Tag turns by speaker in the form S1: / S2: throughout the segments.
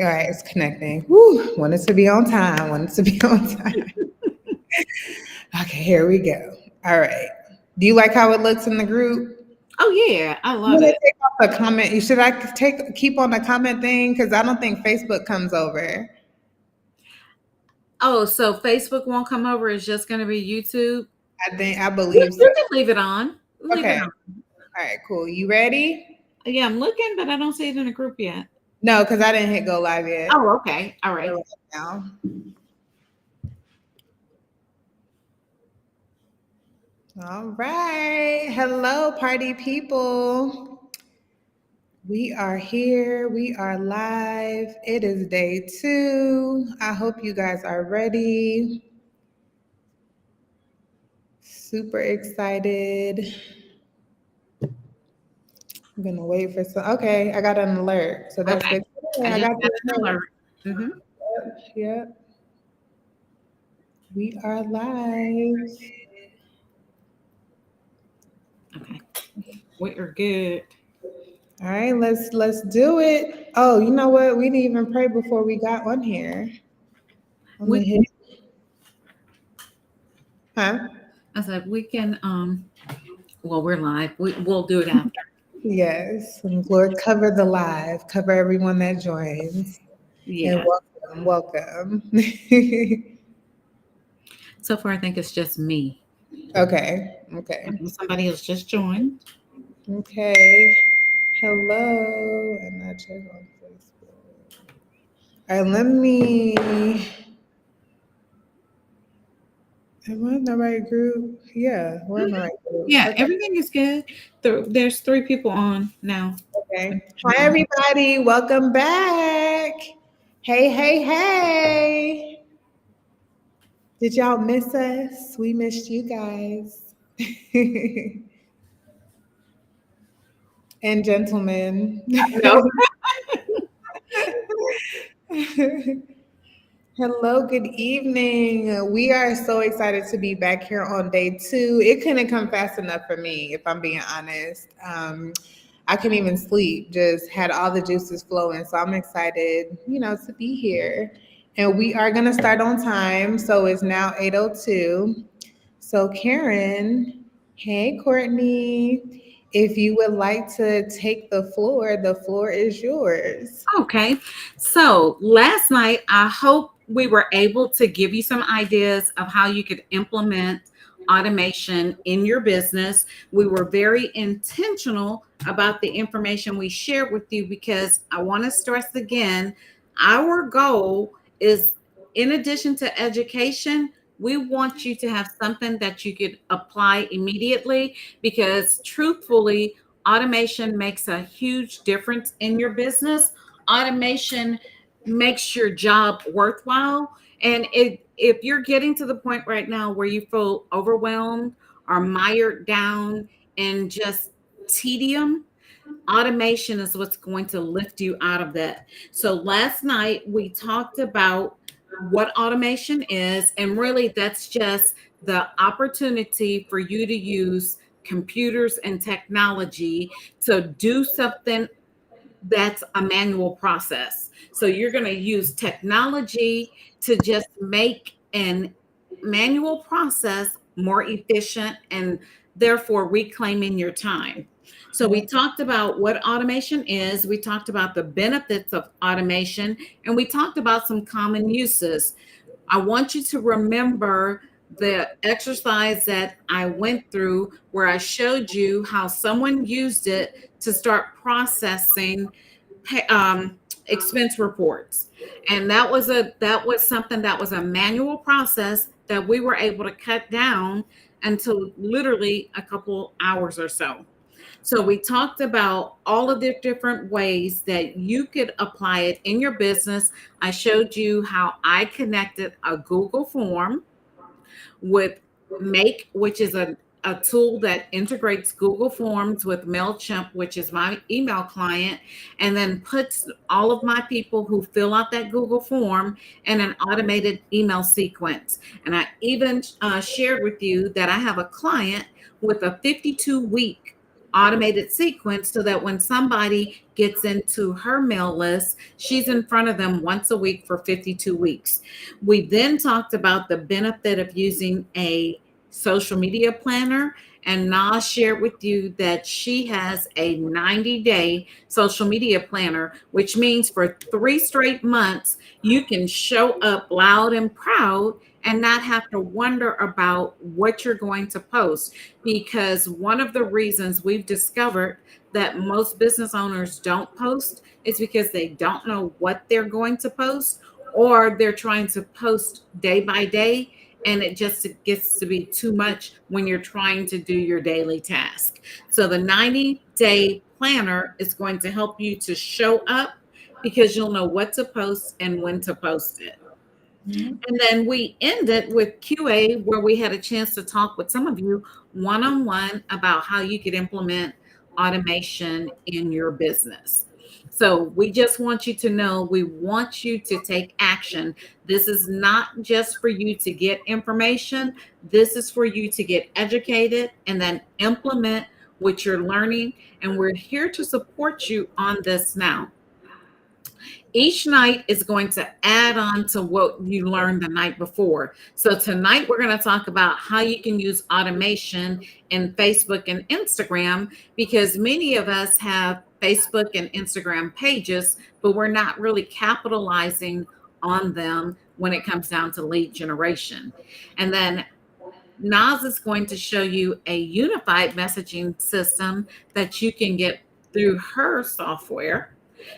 S1: All right, it's connecting. Woo, wanted to be on time. Wanted to be on time. Okay, here we go. All right. Do you like how it looks in the group?
S2: Oh yeah, I
S1: I'm
S2: love
S1: gonna
S2: it.
S1: take off the comment. Should I keep on the comment thing? Because I don't think Facebook comes over.
S2: Oh, so Facebook won't come over. It's just going to be YouTube.
S1: I
S2: You,
S1: believe so.
S2: you can leave it on. Leave it
S1: Okay.
S2: on.
S1: All right, cool. You ready?
S2: Yeah, I'm looking, but I don't see it in the group yet.
S1: No, because I didn't hit go live yet.
S2: Oh, okay. All
S1: We're
S2: right.
S1: live now. All right. Hello, party people. We are here. We are live. It is day 2. I hope you guys are ready. Super excited. I'm gonna wait for some. Okay, I got an alert, so that's
S2: Okay.
S1: good.
S2: I
S1: Yeah, I
S2: just
S1: got
S2: got
S1: the
S2: an
S1: alert.
S2: alert. Hmm.
S1: Yep, yep. We are live.
S2: Okay. We are good.
S1: All right, let's do it. Oh, you know what? We didn't even pray before we got on here. I'm
S2: We
S1: gonna hit. Huh?
S2: I said we can well, we're live. We'll do it after.
S1: Yes. And Lord, cover the live, cover everyone that joins, and
S2: Yeah.
S1: welcome, welcome.
S2: So far I think it's just me.
S1: Okay, okay,
S2: Somebody else just joined.
S1: okay. Hello, and I check on Facebook. All right, let me. Am I in the right group? Yeah, we're in the
S2: Mhm.
S1: right group.
S2: Yeah,
S1: Okay,
S2: everything is good. There's 3 people on now.
S1: okay. Hi, everybody. Welcome back. Hey, hey, hey. Did y'all miss us? We missed you guys. And gentlemen.
S2: No.
S1: Hello, good evening. We are so excited to be back here on day 2. It couldn't come fast enough for me, if I'm being honest. I couldn't even sleep, just had all the juices flowing. So I'm excited, to be here. And we are going to start on time. So it's now 8:02. So, Karen, hey, Courtney, if you would like to take the floor is yours.
S2: Okay. So last night, I hope we were able to give you some ideas of how you could implement automation in your business. We were very intentional about the information we shared with you because I want to stress again, our goal is, in addition to education, we want you to have something that you could apply immediately because truthfully, automation makes a huge difference in your business. Automation makes your job worthwhile. And if you're getting to the point right now where you feel overwhelmed or mired down in just tedium, automation is what's going to lift you out of that. So last night we talked about what automation is, and really that's just the opportunity for you to use computers and technology to do something that's a manual process. So you're going to use technology to just make an manual process more efficient and therefore reclaiming your time. So we talked about what automation is, we talked about the benefits of automation, and we talked about some common uses. I want you to remember the exercise that I went through where I showed you how someone used it to start processing expense reports, and that was something that was a manual process that we were able to cut down until literally a couple hours or so. So we talked about all of the different ways that you could apply it in your business. I showed you how I connected a Google form with Make, which is a tool that integrates Google Forms with MailChimp, which is my email client, and then puts all of my people who fill out that Google form in an automated email sequence. And I even shared with you that I have a client with a 52-week automated sequence so that when somebody gets into her mail list, she's in front of them once a week for 52 weeks. We then talked about the benefit of using a social media planner. And Na shared with you that she has a 90-day social media planner, which means for 3 straight months, you can show up loud and proud and not have to wonder about what you're going to post. Because one of the reasons we've discovered that most business owners don't post is because they don't know what they're going to post, or they're trying to post day by day, and it just gets to be too much when you're trying to do your daily task. So the 90-day planner is going to help you to show up because you'll know what to post and when to post it.
S1: Mhm.
S2: And then we ended with QA, where we had a chance to talk with some of you one on one about how you could implement automation in your business. So we just want you to know, we want you to take action. This is not just for you to get information, this is for you to get educated and then implement what you're learning. And we're here to support you on this now. Each night is going to add on to what you learned the night before. So tonight we're going to talk about how you can use automation in Facebook and Instagram, because many of us have Facebook and Instagram pages, but we're not really capitalizing on them when it comes down to lead generation. And then Nas is going to show you a unified messaging system that you can get through her software.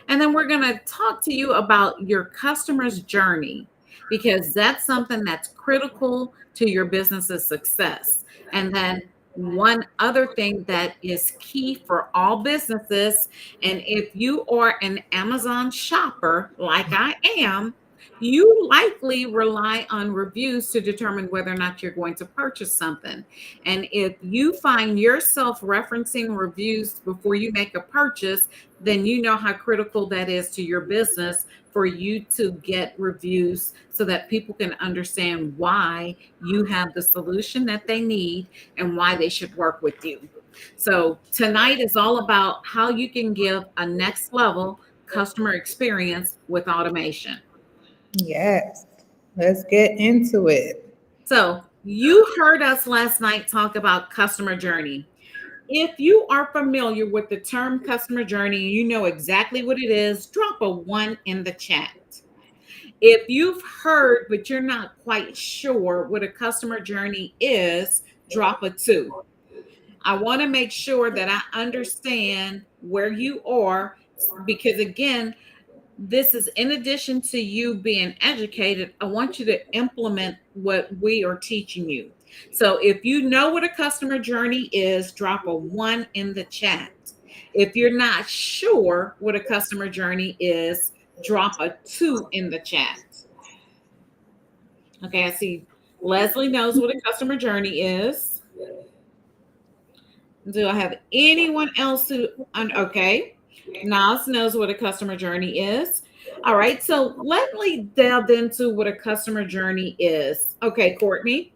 S2: And then we're going to talk to you about your customer's journey, because that's something that's critical to your business's success. And then one other thing that is key for all businesses, and if you are an Amazon shopper like I am, you likely rely on reviews to determine whether or not you're going to purchase something. And if you find yourself referencing reviews before you make a purchase, then you know how critical that is to your business for you to get reviews so that people can understand why you have the solution that they need and why they should work with you. So tonight is all about how you can give a next level customer experience with automation.
S1: Yes. Let's get into it.
S2: So you heard us last night talk about customer journey. If you are familiar with the term customer journey and you know exactly what it is, drop a 1 in the chat. If you've heard but you're not quite sure what a customer journey is, drop a 2. I want to make sure that I understand where you are, because again, this is in addition to you being educated. I want you to implement what we are teaching you. So if you know what a customer journey is, drop a 1 in the chat. If you're not sure what a customer journey is, drop a 2 in the chat. Okay, I see Leslie knows what a customer journey is. Do I have anyone else who, okay, Nas knows what a customer journey is. All right, so let me delve into what a customer journey is. Okay, Courtney.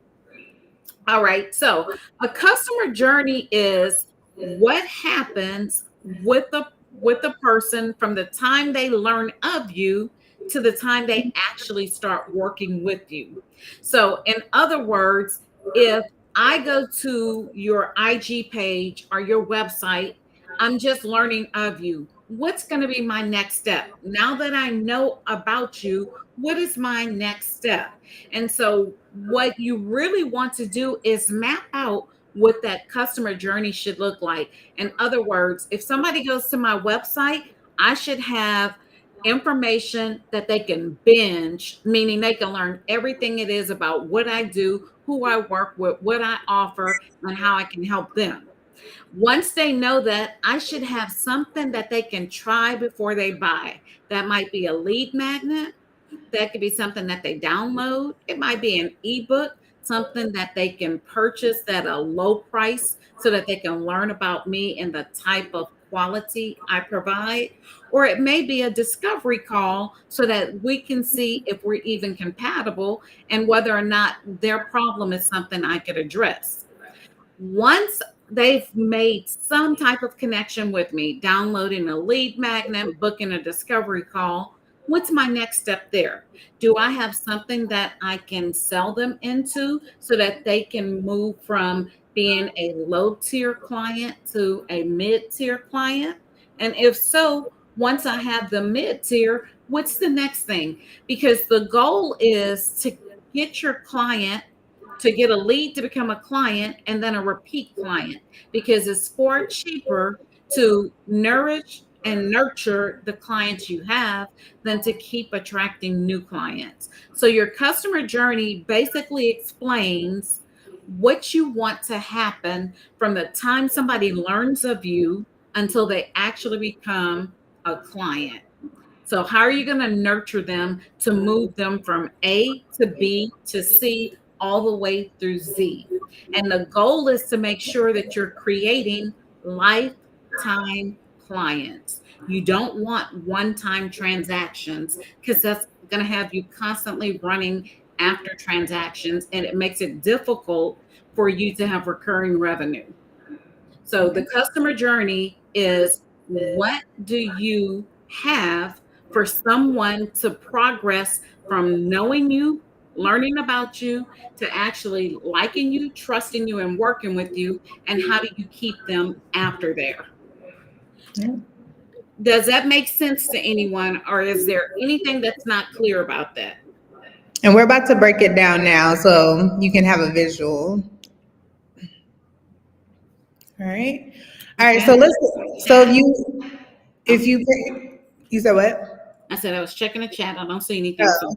S2: All right, so a customer journey is what happens with the person from the time they learn of you to the time they actually start working with you. So, in other words, if I go to your IG page or your website, I'm just learning of you. What's going to be my next step? Now that I know about you, what is my next step? And so, what you really want to do is map out what that customer journey should look like. In other words, if somebody goes to my website, I should have information that they can binge, meaning they can learn everything it is about what I do, who I work with, what I offer, and how I can help them. Once they know that, I should have something that they can try before they buy. That might be a lead magnet. That could be something that they download. It might be an ebook, something that they can purchase at a low price so that they can learn about me and the type of quality I provide. Or it may be a discovery call so that we can see if we're even compatible and whether or not their problem is something I could address. Once they've made some type of connection with me, downloading a lead magnet, booking a discovery call. What's my next step there? Do I have something that I can sell them into so that they can move from being a low tier client to a mid tier client? And if so, once I have the mid tier, what's the next thing? Because the goal is to get your client to get a lead to become a client and then a repeat client, because it's far cheaper to nourish and nurture the clients you have than to keep attracting new clients. So your customer journey basically explains what you want to happen from the time somebody learns of you until they actually become a client. So, how are you going to nurture them to move them from A to B to C all the way through Z? And the goal is to make sure that you're creating lifetime clients. You don't want one time transactions, because that's going to have you constantly running after transactions, and it makes it difficult for you to have recurring revenue. So the customer journey is, what do you have for someone to progress from knowing you, learning about you, to actually liking you, trusting you, and working with you? And how do you keep them after there?
S1: Yeah.
S2: Does that make sense to anyone, or is there anything that's not clear about that?
S1: And we're about to break it down now so you can have a visual. All right. All right.
S2: Okay.
S1: So let's, so if you, you said what?
S2: I said I was checking the chat. I don't see anything. So
S1: Oh.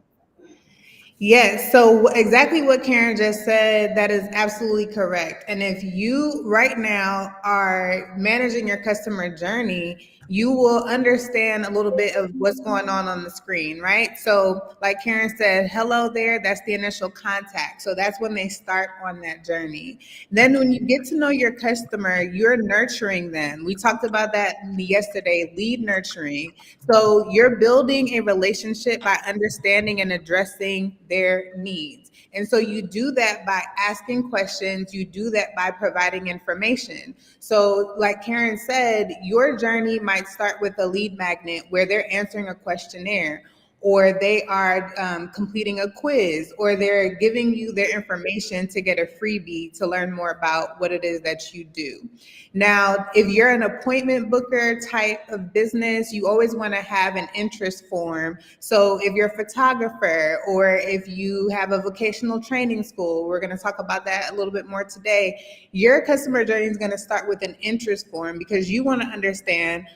S1: Yes, so exactly what Karen just said, that is absolutely correct. And if you right now are managing your customer journey, you will understand a little bit of what's going on the screen, right? So, like Karen said, hello there, that's the initial contact. So, that's when they start on that journey. Then, when you get to know your customer, you're nurturing them. We talked about that yesterday, lead nurturing. So you're building a relationship by understanding and addressing their needs. And so you do that by asking questions, you do that by providing information. So, like Karen said, your journey might start with a lead magnet where they're answering a questionnaire, or they are completing a quiz, or they're giving you their information to get a freebie to learn more about what it is that you do. Now, if you're an appointment booker type of business, you always want to have an interest form. So if you're a photographer, or if you have a vocational training school, we're going to talk about that a little bit more today. Your customer journey is going to start with an interest form, because you want to understand,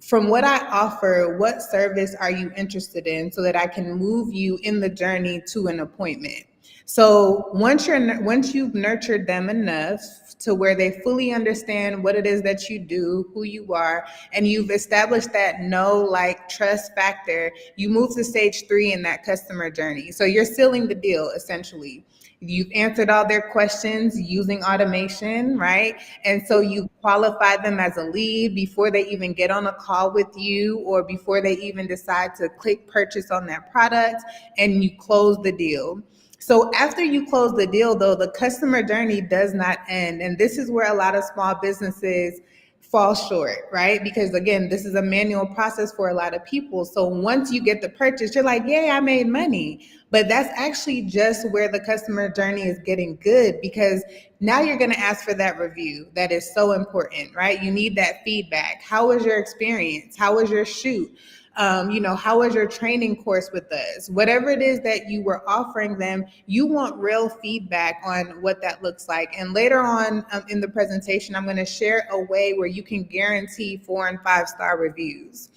S1: from what I offer, what service are you interested in, so that I can move you in the journey to an appointment. So once you've nurtured them enough to where they fully understand what it is that you do, who you are, and you've established that know, like, trust factor, you move to stage 3 in that customer journey. So you're sealing the deal essentially. You've answered all their questions using automation, right? And so you qualify them as a lead before they even get on a call with you, or before they even decide to click purchase on that product, and you close the deal. So after you close the deal, though, the customer journey does not end. And this is where a lot of small businesses fall short, right? Because again, this is a manual process for a lot of people. So once you get the purchase, you're like, yay, I made money. But that's actually just where the customer journey is getting good, because now you're going to ask for that review. That is so important, right? You need that feedback. How was your experience? How was your shoot? How was your training course with us? Whatever it is that you were offering them, you want real feedback on what that looks like. And later on in the presentation, I'm going to share a way where you can guarantee 4 and 5-star reviews.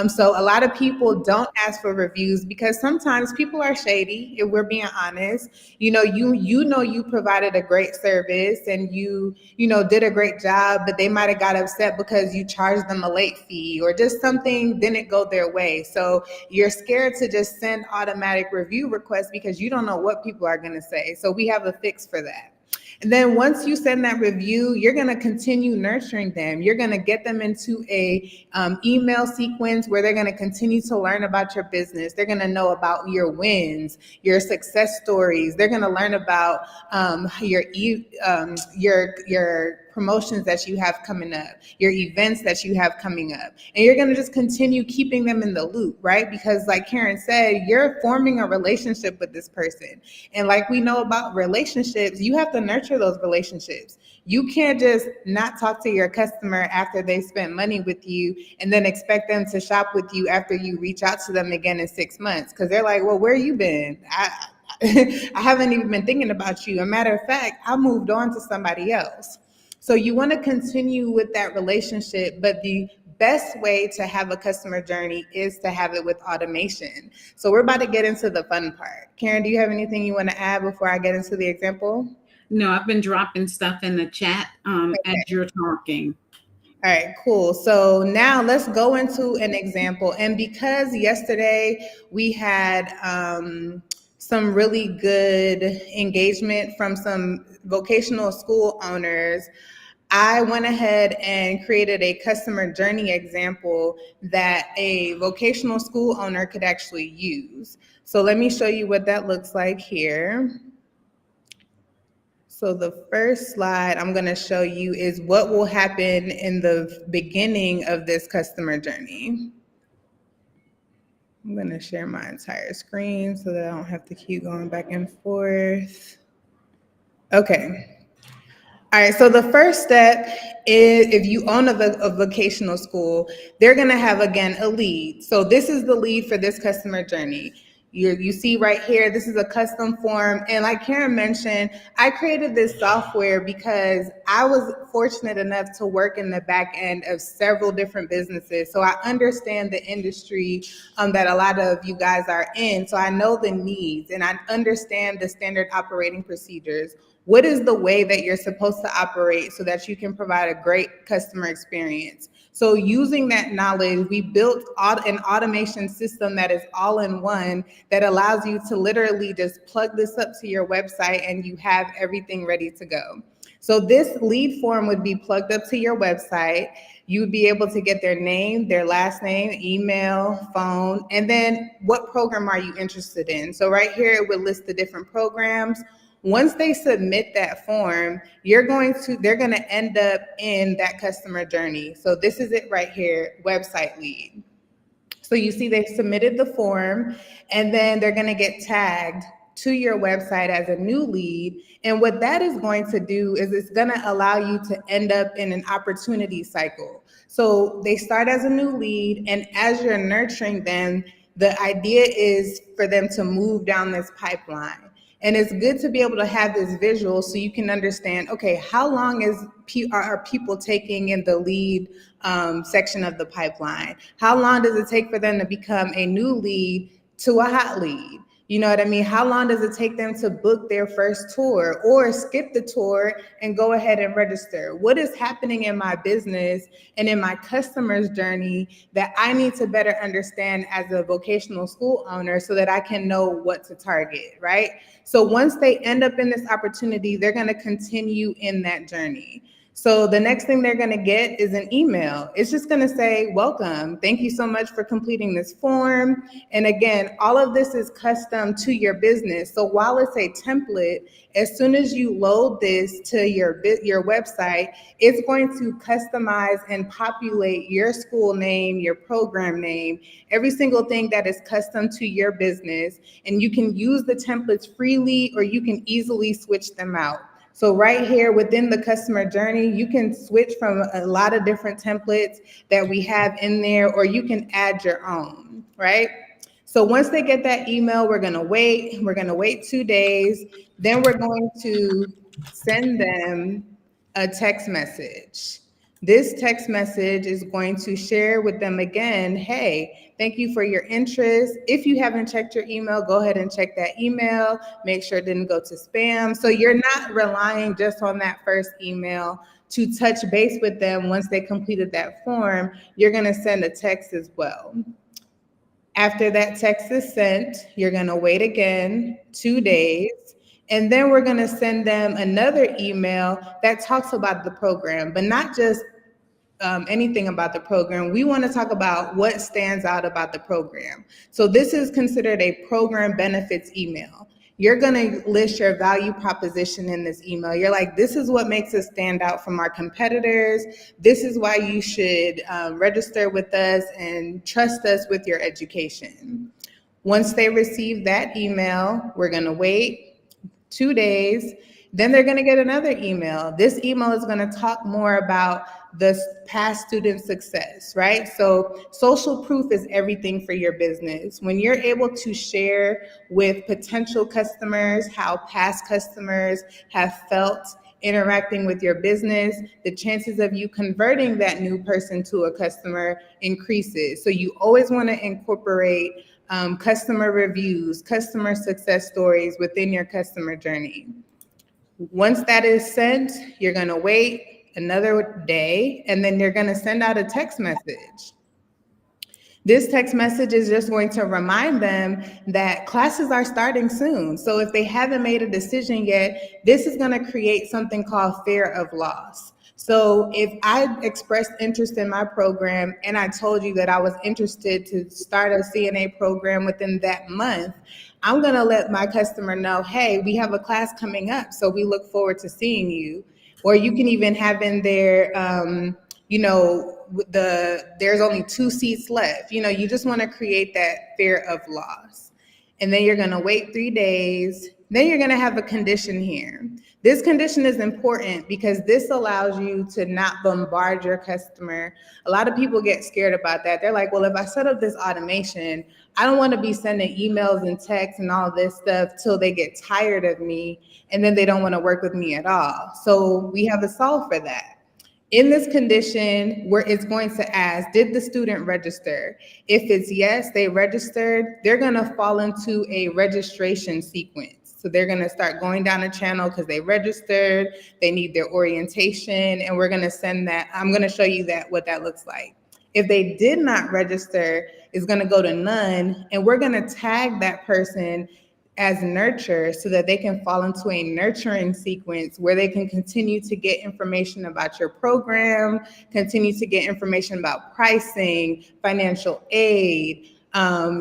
S1: So a lot of people don't ask for reviews because sometimes people are shady, if we're being honest. You provided a great service, and you did a great job, but they might have got upset because you charged them a late fee, or just something didn't go their way. So you're scared to just send automatic review requests because you don't know what people are going to say. So we have a fix for that. And then once you send that review, you're going to continue nurturing them. You're going to get them into a email sequence where they're going to continue to learn about your business. They're going to know about your wins, your success stories. They're going to learn about your promotions that you have coming up, your events that you have coming up. And you're going to just continue keeping them in the loop, right? Because like Karen said, you're forming a relationship with this person. And like we know about relationships, you have to nurture those relationships. You can't just not talk to your customer after they spent money with you and then expect them to shop with you after you reach out to them again in 6 months. Because they're like, well, where you been? I haven't even been thinking about you. A matter of fact, I moved on to somebody else. So you want to continue with that relationship, but the best way to have a customer journey is to have it with automation. So we're about to get into the fun part. Karen, do you have anything you want to add before I get into the example?
S2: No, I've been dropping stuff in the chat as you're talking.
S1: All right, cool. So now let's go into an example. And because yesterday we had some really good engagement from some vocational school owners, I went ahead and created a customer journey example that a vocational school owner could actually use. So let me show you what that looks like here. So the first slide I'm going to show you is what will happen in the beginning of this customer journey. I'm going to share my entire screen so that I don't have to keep going back and forth. Okay. All right, so the first step is if you own a vocational school, they're going to have, again, a lead. So this is the lead for this customer journey. You see right here, this is a custom form. And like Karen mentioned, I created this software because I was fortunate enough to work in the back end of several different businesses. So I understand the industry that a lot of you guys are in. So I know the needs and I understand the standard operating procedures. What is the way that you're supposed to operate so that you can provide a great customer experience? So using that knowledge, we built an automation system that is all in one that allows you to literally just plug this up to your website and you have everything ready to go. So this lead form would be plugged up to your website. You would be able to get their name, their last name, email, phone, and then what program are you interested in? So right here, it would list the different programs. Once they submit that form, they're going to end up in that customer journey. So this is it right here, website lead. So you see they submitted the form and then they're going to get tagged to your website as a new lead. And what that is going to do is it's going to allow you to end up in an opportunity cycle. So they start as a new lead, and as you're nurturing them, the idea is for them to move down this pipeline. And it's good to be able to have this visual so you can understand, okay, how long are people taking in the lead section of the pipeline? How long does it take for them to become a new lead to a hot lead? You know what I mean? How long does it take them to book their first tour or skip the tour and go ahead and register? What is happening in my business and in my customer's journey that I need to better understand as a vocational school owner so that I can know what to target, right? So once they end up in this opportunity, they're going to continue in that journey. So the next thing they're going to get is an email. It's just going to say, welcome. Thank you so much for completing this form. And again, all of this is custom to your business. So while it's a template, as soon as you load this to your website, it's going to customize and populate your school name, your program name, every single thing that is custom to your business. And you can use the templates freely or you can easily switch them out. So right here within the customer journey, you can switch from a lot of different templates that we have in there, or you can add your own, right? So once they get that email, we're gonna wait 2 days. Then we're going to send them a text message. This text message is going to share with them again, hey, thank you for your interest. If you haven't checked your email, go ahead and check that email. Make sure it didn't go to spam. So you're not relying just on that first email to touch base with them once they completed that form. You're gonna send a text as well. After that text is sent, you're gonna wait again 2 days. And then we're going to send them another email that talks about the program, but not just anything about the program. We want to talk about what stands out about the program. So this is considered a program benefits email. You're going to list your value proposition in this email. You're like, this is what makes us stand out from our competitors. This is why you should register with us and trust us with your education. Once they receive that email, we're going to wait 2 days. Then they're going to get another email. This email is going to talk more about the past student success, right? So social proof is everything for your business. When you're able to share with potential customers how past customers have felt interacting with your business, the chances of you converting that new person to a customer increases. So you always want to incorporate customer reviews, customer success stories within your customer journey. Once that is sent, you're going to wait another day, and then you're going to send out a text message. This text message is just going to remind them that classes are starting soon. So if they haven't made a decision yet, this is going to create something called fear of loss. So if I expressed interest in my program and I told you that I was interested to start a CNA program within that month, I'm going to let my customer know, hey, we have a class coming up, so we look forward to seeing you. Or you can even have in there, there's only 2 seats left. You just want to create that fear of loss. And then you're going to wait 3 days. Then you're going to have a condition here. This condition is important because this allows you to not bombard your customer. A lot of people get scared about that. They're like, well, if I set up this automation, I don't want to be sending emails and texts and all this stuff till they get tired of me, and then they don't want to work with me at all. So we have a solve for that. In this condition, where it's going to ask, did the student register? If it's yes, they registered, they're going to fall into a registration sequence. So they're going to start going down a channel because they registered, they need their orientation, and we're going to send that. I'm going to show you what that looks like. If they did not register, it's going to go to none, and we're going to tag that person as nurture so that they can fall into a nurturing sequence where they can continue to get information about your program, continue to get information about pricing, financial aid,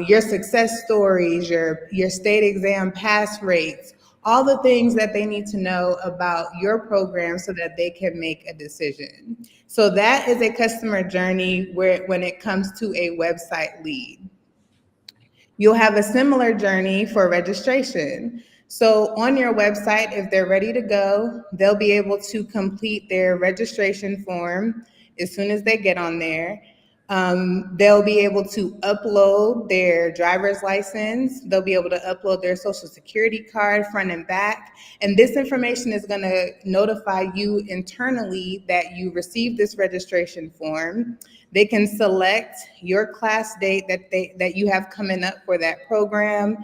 S1: your success stories, your state exam pass rates, all the things that they need to know about your program so that they can make a decision. So that is a customer journey when it comes to a website lead. You'll have a similar journey for registration. So on your website, if they're ready to go, they'll be able to complete their registration form as soon as they get on there. They'll be able to upload their driver's license. They'll be able to upload their social security card front and back. And this information is going to notify you internally that you received this registration form. They can select your class date that you have coming up for that program,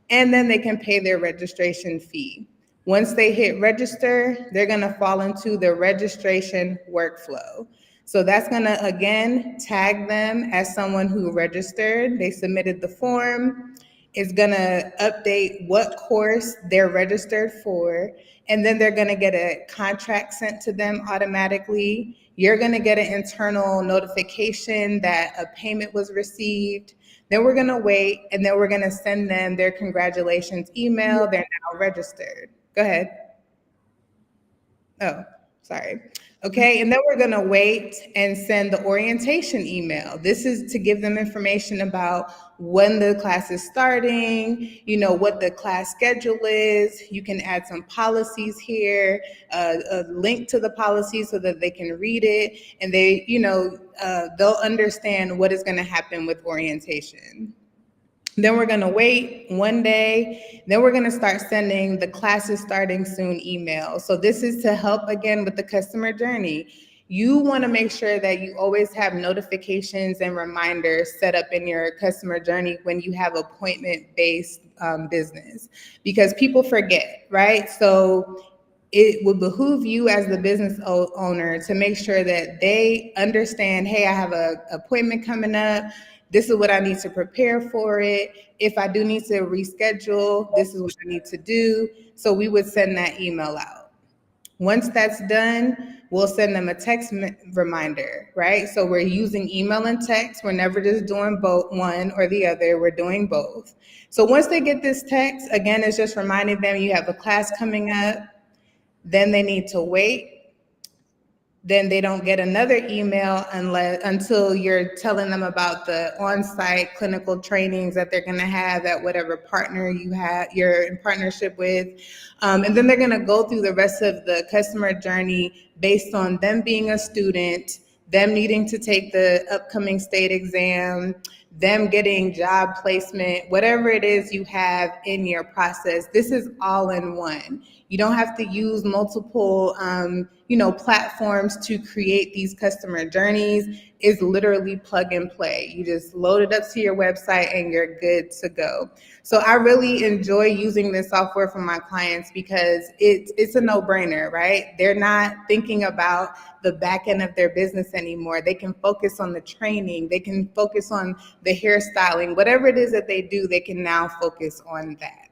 S1: and then they can pay their registration fee. Once they hit register, they're going to fall into the registration workflow. So that's going to, again, tag them as someone who registered. They submitted the form. It's going to update what course they're registered for, and then they're going to get a contract sent to them automatically. You're going to get an internal notification that a payment was received. Then we're going to wait, and then we're going to send them their congratulations email. They're now registered. Go ahead. Oh, sorry. Okay, and then we're going to wait and send the orientation email. This is to give them information about when the class is starting, what the class schedule is. You can add some policies here, a link to the policy so that they can read it, and they'll understand what is going to happen with orientation. Then we're going to wait 1 day. Then we're going to start sending the classes starting soon email. So this is to help, again, with the customer journey. You want to make sure that you always have notifications and reminders set up in your customer journey when you have appointment-based business, because people forget, right? So it would behoove you as the business owner to make sure that they understand, hey, I have an appointment coming up. This is what I need to prepare for it. If I do need to reschedule, this is what I need to do. So we would send that email out. Once that's done, we'll send them a text reminder, right? So we're using email and text. We're never just doing both one or the other. We're doing both. So once they get this text, again, it's just reminding them you have a class coming up. Then they need to wait. Then they don't get another email until you're telling them about the on-site clinical trainings that they're going to have at whatever partner you're in partnership with. And then they're going to go through the rest of the customer journey based on them being a student, them needing to take the upcoming state exam, them getting job placement, whatever it is you have in your process. This is all in one. You don't have to use multiple, platforms to create these customer journeys. It's literally plug and play. You just load it up to your website and you're good to go. So I really enjoy using this software for my clients because it's a no-brainer, right? They're not thinking about the back end of their business anymore. They can focus on the training. They can focus on the hairstyling. Whatever it is that they do, they can now focus on that.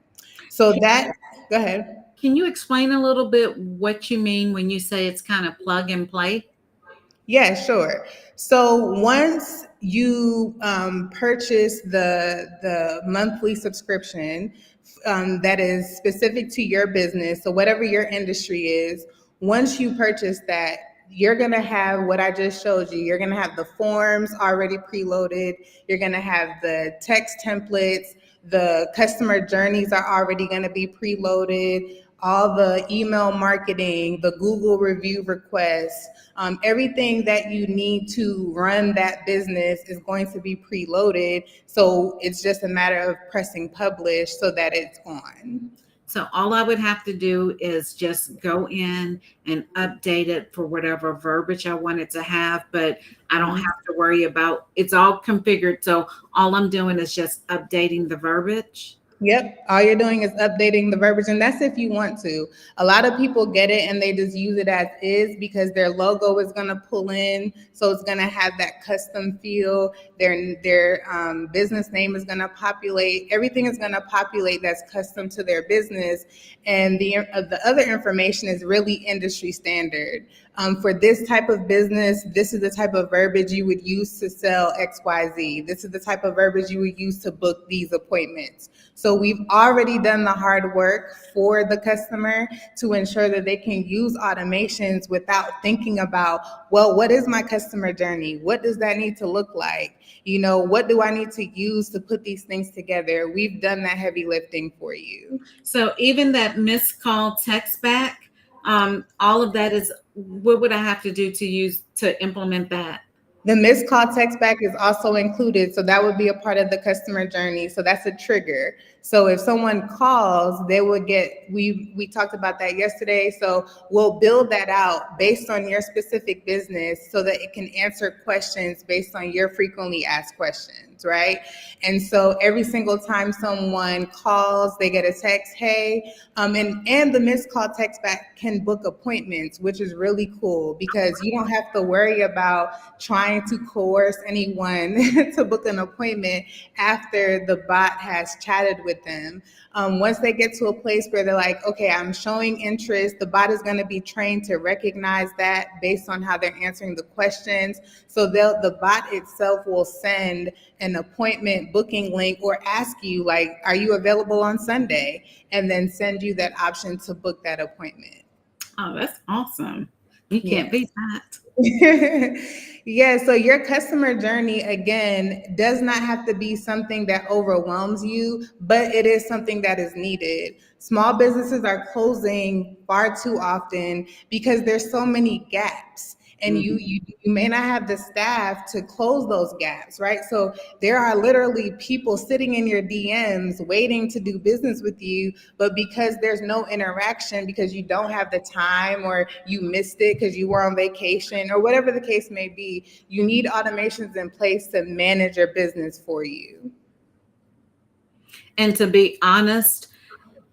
S1: So go ahead.
S2: Can you explain a little bit what you mean when you say it's kind of plug and play?
S1: Yeah, sure. So once you purchase the monthly subscription that is specific to your business, so whatever your industry is, once you purchase that, you're going to have what I just showed you. You're going to have the forms already preloaded. You're going to have the text templates. The customer journeys are already going to be preloaded. All the email marketing, the Google review requests, everything that you need to run that business is going to be preloaded. So it's just a matter of pressing publish so that it's on.
S2: So all I would have to do is just go in and update it for whatever verbiage I wanted to have, but I don't have to worry about, it's all configured. So all I'm doing is just updating the verbiage.
S1: Yep. All you're doing is updating the verbiage, and that's if you want to. A lot of people get it and they just use it as is because their logo is going to pull in, so it's going to have that custom feel. Their business name is going to populate. Everything is going to populate that's custom to their business, and the other information is really industry standard. For this type of business, this is the type of verbiage you would use to sell XYZ. This is the type of verbiage you would use to book these appointments. So we've already done the hard work for the customer to ensure that they can use automations without thinking about, well, what is my customer journey? What does that need to look like? What do I need to use to put these things together? We've done that heavy lifting for you.
S2: So even that missed call text back, all of that is, what would I have to do to implement that?
S1: The missed call text back is also included. So that would be a part of the customer journey. So that's a trigger. So if someone calls, they would get, we talked about that yesterday. So we'll build that out based on your specific business so that it can answer questions based on your frequently asked questions, right? And so every single time someone calls, they get a text, hey, and the missed call text back can book appointments, which is really cool because you don't have to worry about trying to coerce anyone to book an appointment after the bot has chatted with them. Once they get to a place where they're like, okay, I'm showing interest, the bot is going to be trained to recognize that based on how they're answering the questions. So the bot itself will send an appointment booking link or ask you, like, are you available on Sunday? And then send you that option to book that appointment.
S2: Oh, that's awesome. You can't beat that.
S1: Yeah, so your customer journey, again, does not have to be something that overwhelms you, but it is something that is needed. Small businesses are closing far too often because there's so many gaps. And you may not have the staff to close those gaps, right? So there are literally people sitting in your DMs waiting to do business with you, but because there's no interaction, because you don't have the time or you missed it because you were on vacation or whatever the case may be, you need automations in place to manage your business for you.
S2: And to be honest,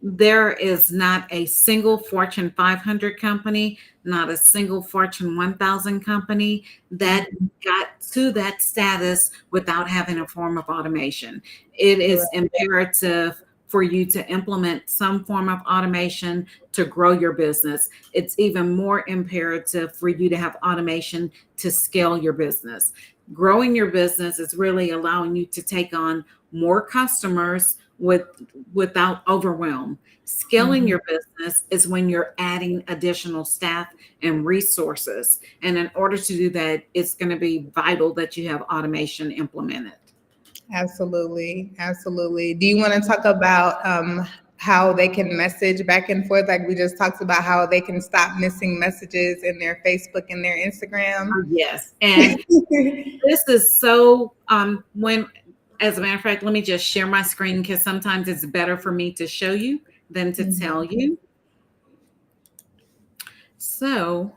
S2: there is not a single Fortune 500 company, not a single Fortune 1000 company that got to that status without having a form of automation. It is imperative for you to implement some form of automation to grow your business. It's even more imperative for you to have automation to scale your business. Growing your business is really allowing you to take on more customers without overwhelm. Scaling
S1: Mhm.
S2: your business is when you're adding additional staff and resources. And in order to do that, it's going to be vital that you have automation implemented.
S1: Absolutely. Absolutely. Do you want to talk about how they can message back and forth? Like we just talked about how they can stop missing messages in their Facebook and their Instagram.
S2: Oh, yes. And this is so when as a matter of fact, let me just share my screen because sometimes it's better for me to show you than to tell
S1: Mhm.
S2: you. So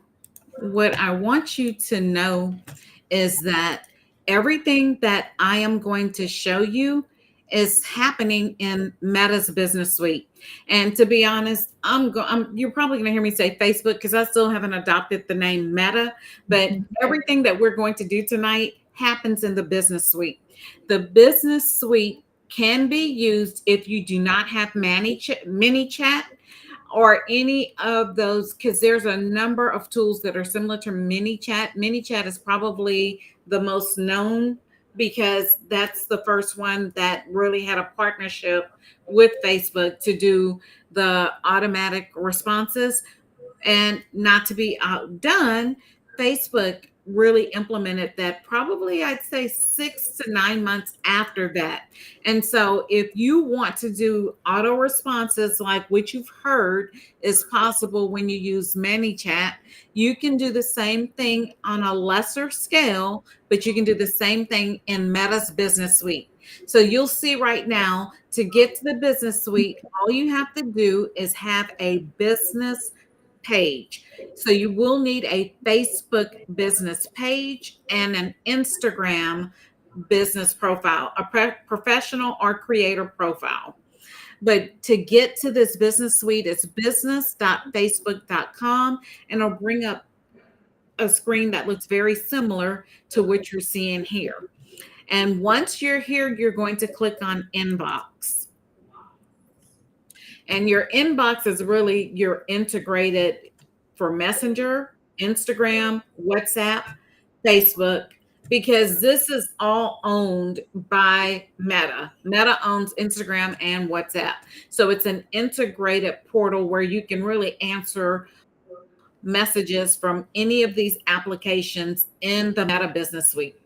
S2: what I want you to know is that everything that I am going to show you is happening in Meta's business suite. And to be honest, you're probably going to hear me say Facebook because I still haven't adopted the name Meta, but everything that we're going to do tonight happens in the business suite. The business suite can be used if you do not have mini chat or any of those, because there's a number of tools that are similar to MiniChat. MiniChat is probably the most known because that's the first one that really had a partnership with Facebook to do the automatic responses. And not to be outdone, Facebook really implemented that probably, I'd say, 6 to 9 months after that. And so, if you want to do auto responses like what you've heard is possible when you use ManyChat, you can do the same thing on a lesser scale, but you can do the same thing in Meta's Business Suite. So you'll see right now to get to the business suite, all you have to do is have a business page. So you will need a Facebook business page and an Instagram business profile, a professional or creator profile. But to get to this business suite, it's business.facebook.com, and it'll bring up a screen that looks very similar to what you're seeing here. And once you're here, you're going to click on inbox. And your inbox is really your integrated for Messenger, Instagram, WhatsApp, Facebook, because this is all owned by Meta. Meta owns Instagram and WhatsApp. So it's an integrated portal where you can really answer messages from any of these applications in the Meta Business Suite.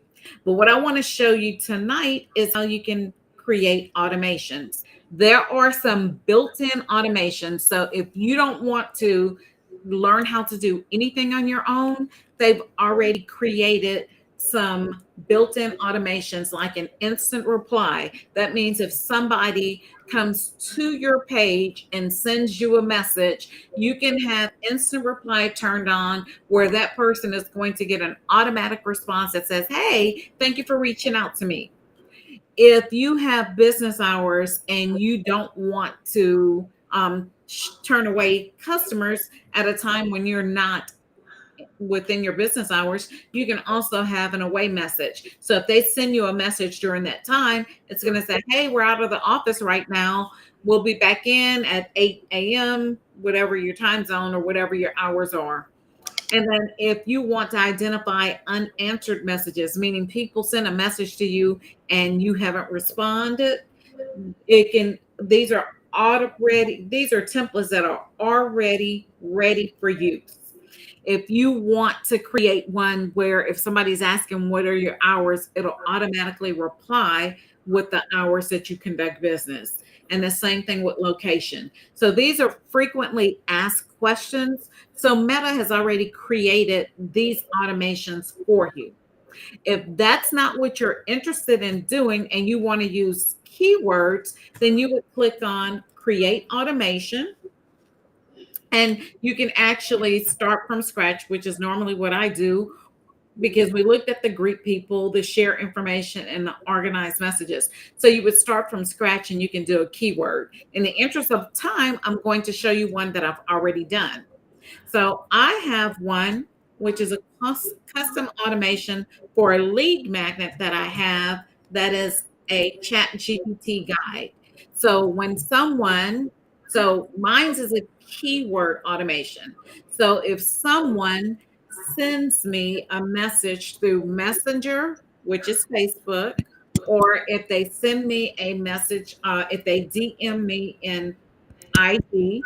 S2: But what I want to show you tonight is how you can create automations. There are some built-in automations. So if you don't want to learn how to do anything on your own, they've already created some built-in automations like an instant reply. That means if somebody comes to your page and sends you a message, you can have instant reply turned on where that person is going to get an automatic response that says, "Hey, thank you for reaching out to me." If you have business hours and you don't want to turn away customers at a time when you're not within your business hours, you can also have an away message. So if they send you a message during that time, it's going to say, "Hey, we're out of the office right now. We'll be back in at 8 a.m., whatever your time zone or whatever your hours are." And then if you want to identify unanswered messages, meaning people send a message to you and you haven't responded, these are templates that are already ready for use. If you want to create one where if somebody's asking what are your hours, it'll automatically reply with the hours that you conduct business. And the same thing with location. So these are frequently asked questions. So Meta has already created these automations for you. If that's not what you're interested in doing and you want to use keywords, then you would click on create automation. And you can actually start from scratch, which is normally what I do because we looked at the greet people, the share information, and the organized messages. So you would start from scratch and you can do a keyword. In the interest of time, I'm going to show you one that I've already done. So I have one, which is a custom automation for a lead magnet that I have that is a chat GPT guide. So when someone, so mine's is a keyword automation. So if someone sends me a message through Messenger, which is Facebook, or if they send me a message, if they DM me in IG,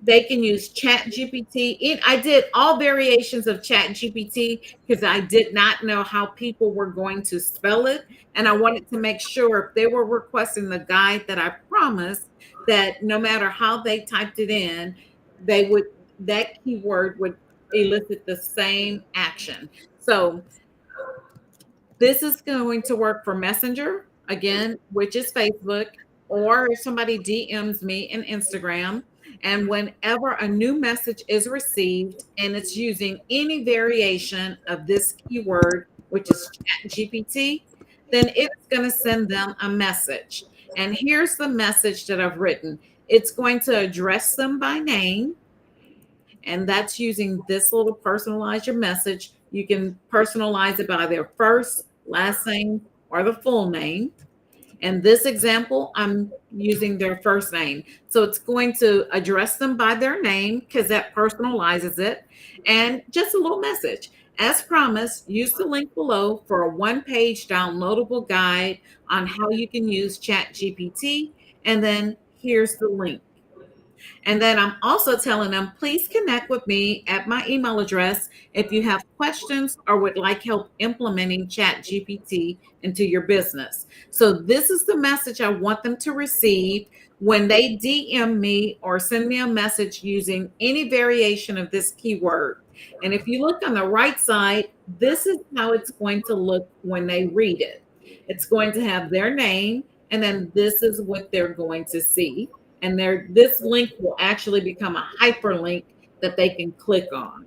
S2: they can use chat gpt. I did all variations of chat gpt because I did not know how people were going to spell it, and I wanted to make sure if they were requesting the guide that I promised, that no matter how they typed it in, they would, that keyword would elicit the same action. So this is going to work for Messenger, again, which is Facebook, or if somebody DMs me in Instagram. And whenever a new message is received and it's using any variation of this keyword, which is Chat GPT, then it's going to send them a message. And here's the message that I've written. It's going to address them by name, and that's using this little personalize your message. You can personalize it by their first, last name, or the full name. In this example, I'm using their first name. So it's going to address them by their name because that personalizes it. And just a little message. As promised, use the link below for a one-page downloadable guide on how you can use ChatGPT. And then here's the link. And then I'm also telling them, please connect with me at my email address if you have questions or would like help implementing Chat GPT into your business. So this is the message I want them to receive when they DM me or send me a message using any variation of this keyword. And if you look on the right side, this is how it's going to look when they read it. It's going to have their name, and then this is what they're going to see, and this link will actually become a hyperlink that they can click on.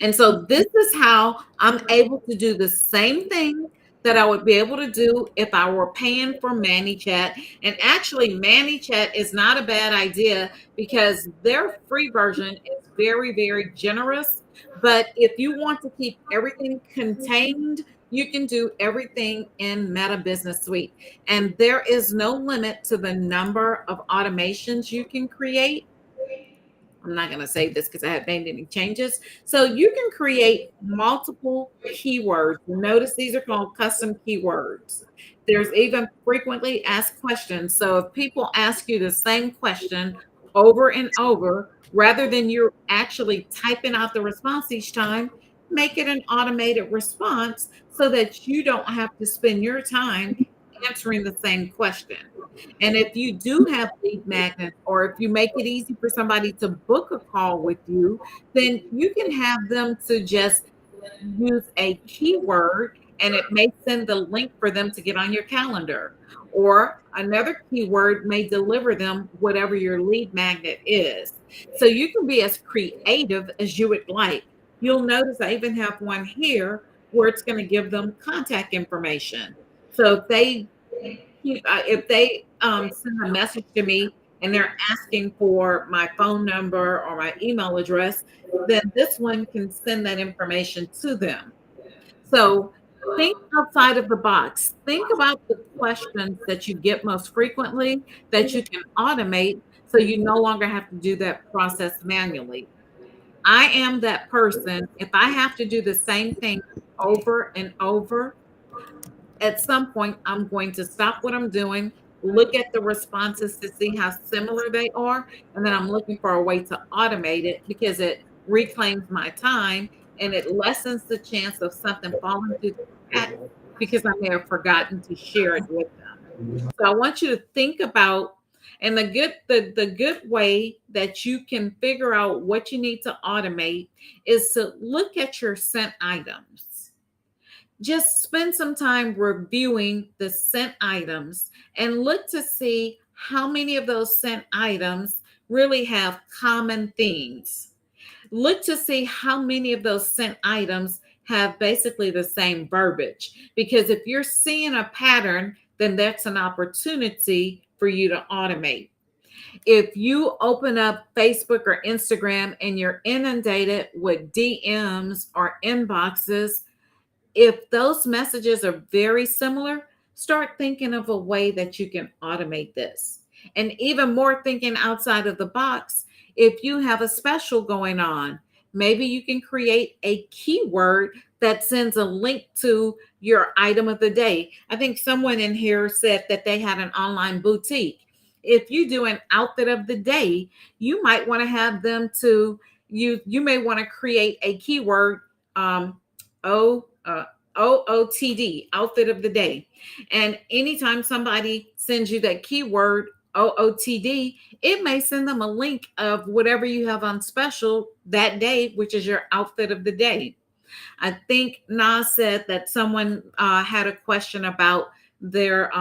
S2: And so this is how I'm able to do the same thing that I would be able to do if I were paying for ManyChat. And actually, ManyChat is not a bad idea because their free version is very, very generous. But if you want to keep everything contained, you can do everything in Meta Business Suite. And there is no limit to the number of automations you can create. I'm not going to say this because I haven't made any changes. So you can create multiple keywords. Notice these are called custom keywords. There's even frequently asked questions. So if people ask you the same question over and over, rather than you actually typing out the response each time, make it an automated response so that you don't have to spend your time answering the same question. And if you do have lead magnets, or if you make it easy for somebody to book a call with you, then you can have them to just use a keyword and it may send the link for them to get on your calendar. Or another keyword may deliver them whatever your lead magnet is. So you can be as creative as you would like. You'll notice I even have one here where it's going to give them contact information. So if they send a message to me and they're asking for my phone number or my email address, then this one can send that information to them. So think outside of the box. Think about the questions that you get most frequently that you can automate so you no longer have to do that process manually. I am that person. If I have to do the same thing over and over, at some point, I'm going to stop what I'm doing, look at the responses to see how similar they are, and then I'm looking for a way to automate it because it reclaims my time and it lessens the chance of something falling through the crack because I may have forgotten to share it with them. So I want you to think about, and the good way that you can figure out what you need to automate is to look at your sent items. Just spend some time reviewing the sent items and look to see how many of those sent items really have common themes. Look to see how many of those sent items have basically the same verbiage. Because if you're seeing a pattern, then that's an opportunity for you to automate. If you open up Facebook or Instagram and you're inundated with DMs or inboxes, if those messages are very similar, start thinking of a way that you can automate this. And even more thinking outside of the box, if you have a special going on, maybe you can create a keyword that sends a link to your item of the day. I think someone in here said that they had an online boutique. If you do an outfit of the day, you might want to have them to you may want to create a keyword o OOTD, outfit of the day. And anytime somebody sends you that keyword OOTD, it may send them a link of whatever you have on special that day, which is your outfit of the day. I think Nas said that someone had a question about their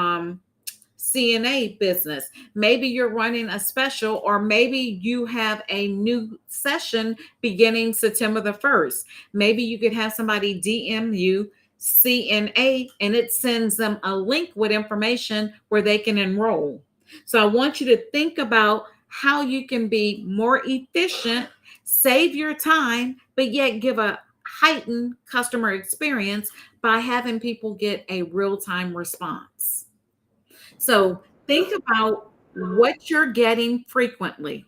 S2: CNA business. Maybe you're running a special, or maybe you have a new session beginning September the 1st. Maybe you could have somebody DM you CNA and it sends them a link with information where they can enroll. So I want you to think about how you can be more efficient, save your time, but yet give a heightened customer experience by having people get a real-time response. So think about what you're getting frequently.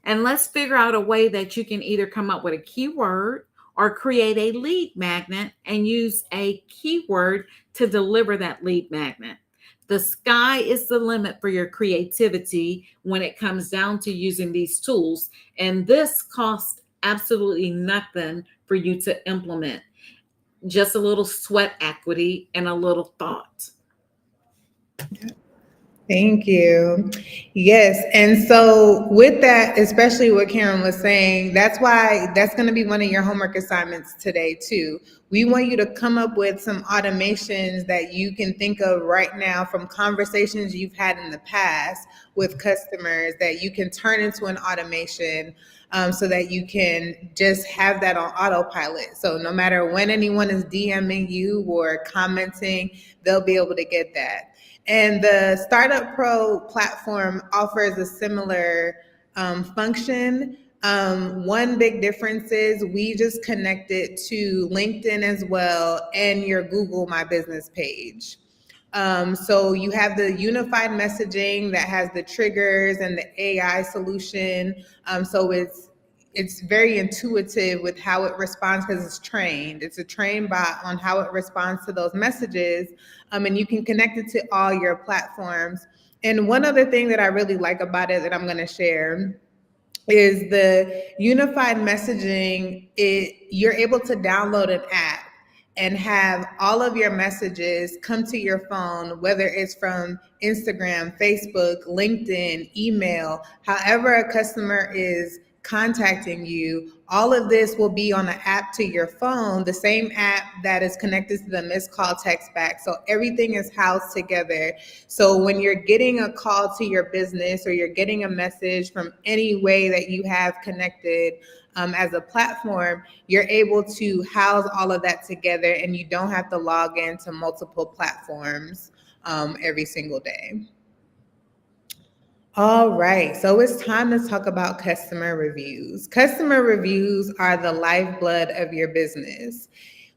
S2: And let's figure out a way that you can either come up with a keyword or create a lead magnet and use a keyword to deliver that lead magnet. The sky is the limit for your creativity when it comes down to using these tools. And this costs absolutely nothing for you to implement. Just a little sweat equity and a little thought.
S1: Thank you. Yes. And so, with that, especially what Karen was saying, that's why that's going to be one of your homework assignments today, too. We want you to come up with some automations that you can think of right now from conversations you've had in the past with customers that you can turn into an automation, so that you can just have that on autopilot. So, no matter when anyone is DMing you or commenting, they'll be able to get that. And the Startup Pro platform offers a similar function. One big difference is we just connect it to LinkedIn as well and your Google My Business page. So you have the unified messaging that has the triggers and the AI solution. So it's very intuitive with how it responds because it's trained. It's a trained bot on how it responds to those messages, and you can connect it to all your platforms. And one other thing that I really like about it that I'm going to share is the unified messaging. You're able to download an app and have all of your messages come to your phone, whether it's from Instagram, Facebook, LinkedIn, email, however a customer is contacting you. All of this will be on an app to your phone, the same app that is connected to the missed call text back. So everything is housed together. So when you're getting a call to your business or you're getting a message from any way that you have connected as a platform, you're able to house all of that together and you don't have to log into multiple platforms every single day. All right, so it's time to talk about customer reviews. Customer reviews are the lifeblood of your business.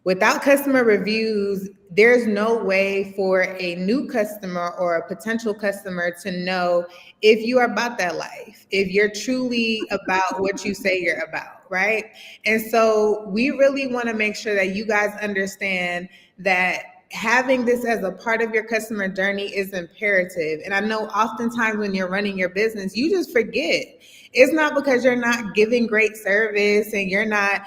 S1: Without customer reviews, there's no way for a new customer or a potential customer to know if you are about that life, if you're truly about what you say you're about, right? And so we really want to make sure that you guys understand that having this as a part of your customer journey is imperative. And I know oftentimes when you're running your business, you just forget. It's not because you're not giving great service and you're not,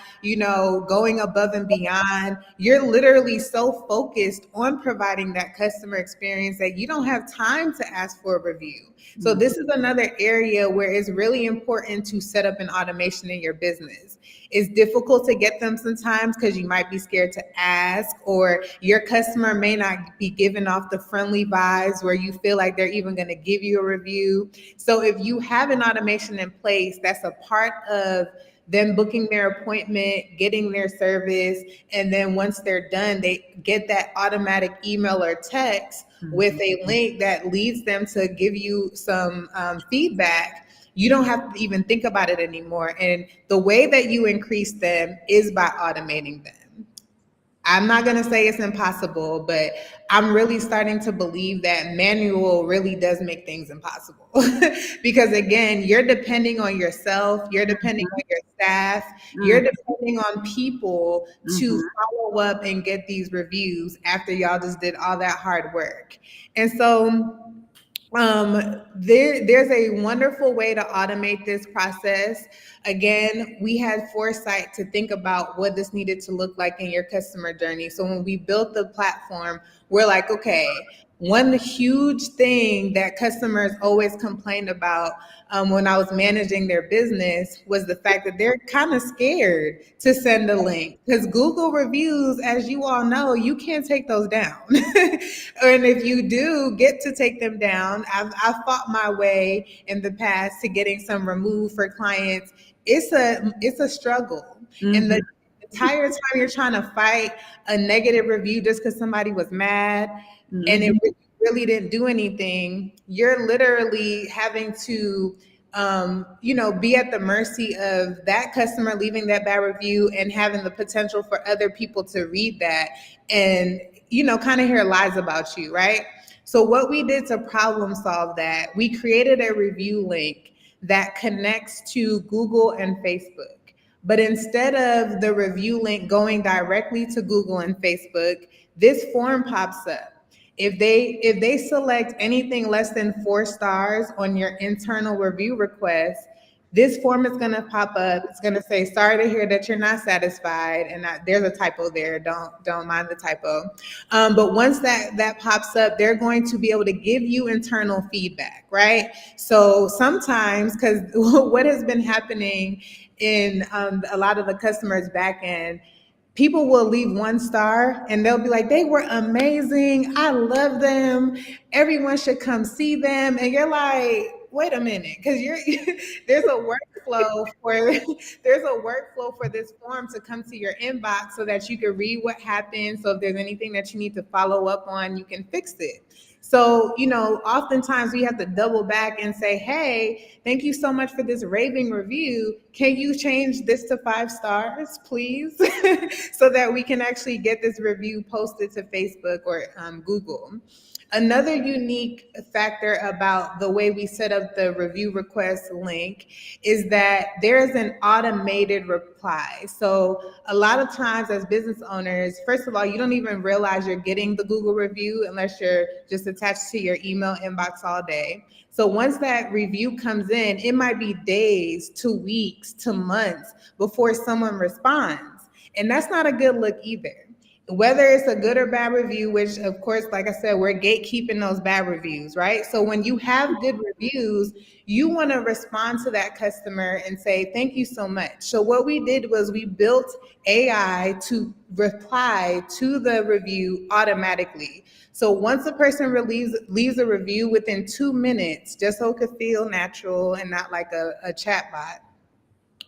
S1: going above and beyond. You're literally so focused on providing that customer experience that you don't have time to ask for a review. So this is another area where it's really important to set up an automation in your business. It's difficult to get them sometimes because you might be scared to ask, or your customer may not be giving off the friendly vibes where you feel like they're even going to give you a review. So if you have an automation in place, that's a part of them booking their appointment, getting their service, and then once they're done, they get that automatic email or text with a link that leads them to give you some feedback. You don't have to even think about it anymore. And the way that you increase them is by automating them. I'm not going to say it's impossible, but I'm really starting to believe that manual really does make things impossible. Because again, you're depending on yourself, you're depending on your staff, you're depending on people to
S2: Mhm.
S1: follow up and get these reviews after y'all just did all that hard work. And so there's a wonderful way to automate this process. Again, we had foresight to think about what this needed to look like in your customer journey. So when we built the platform, we're like, okay, one huge thing that customers always complained about when I was managing their business was the fact that they're kind of scared to send a link because Google reviews, as you all know, you can't take those down. And if you do get to take them down, I've fought my way in the past to getting some removed for clients. It's a struggle. And the
S2: Mhm.
S1: entire time you're trying to fight a negative review just because somebody was mad and it
S2: Mhm.
S1: really didn't do anything, you're literally having to be at the mercy of that customer leaving that bad review and having the potential for other people to read that and kind of hear lies about you, right? So what we did to problem solve that, we created a review link that connects to Google and Facebook. But instead of the review link going directly to Google and Facebook, this form pops up. If they select anything less than 4 stars on your internal review request, this form is going to pop up. It's going to say, "Sorry to hear that you're not satisfied," and there's a typo there. Don't mind the typo. But once that pops up, they're going to be able to give you internal feedback, right? So sometimes, because what has been happening in a lot of the customers' back end, people will leave 1 star and they'll be like, "They were amazing. I love them. Everyone should come see them." And you're like, wait a minute, because you're there's a workflow for there's a workflow for this form to come to your inbox so that you can read what happened. So if there's anything that you need to follow up on, you can fix it. So, oftentimes we have to double back and say, "Hey, thank you so much for this raving review. Can you change this to 5 stars, please?" So that we can actually get this review posted to Facebook or Google. Another unique factor about the way we set up the review request link is that there is an automated reply. So a lot of times as business owners, first of all, you don't even realize you're getting the Google review unless you're just attached to your email inbox all day. So once that review comes in, it might be days to weeks to months before someone responds. And that's not a good look either. Whether it's a good or bad review, which of course, like I said, we're gatekeeping those bad reviews, right? So when you have good reviews, you want to respond to that customer and say, "Thank you so much." So what we did was we built AI to reply to the review automatically. So once a person leaves a review within 2 minutes, just so it could feel natural and not like a chat bot,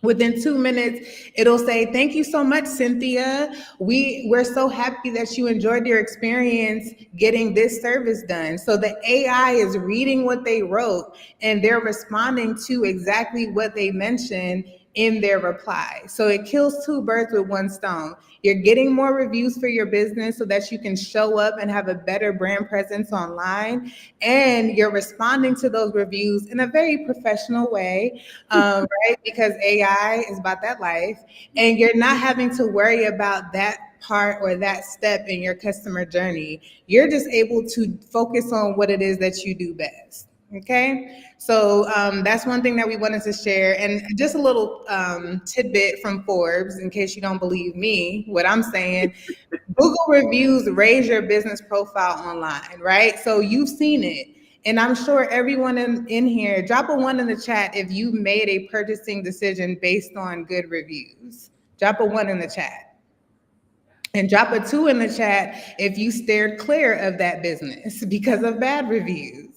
S1: within 2 minutes, it'll say, "Thank you so much, Cynthia. We're so happy that you enjoyed your experience getting this service done." So the AI is reading what they wrote and they're responding to exactly what they mentioned in their reply. So it kills two birds with one stone. You're getting more reviews for your business so that you can show up and have a better brand presence online. And you're responding to those reviews in a very professional way, right? Because AI is about that life. And you're not having to worry about that part or that step in your customer journey. You're just able to focus on what it is that you do best. Okay, so that's one thing that we wanted to share. And just a little tidbit from Forbes, in case you don't believe me, what I'm saying: Google reviews raise your business profile online, right? So you've seen it. And I'm sure everyone in here, drop a 1 in the chat if you made a purchasing decision based on good reviews. Drop a 1 in the chat. And drop a 2 in the chat if you steered clear of that business because of bad reviews.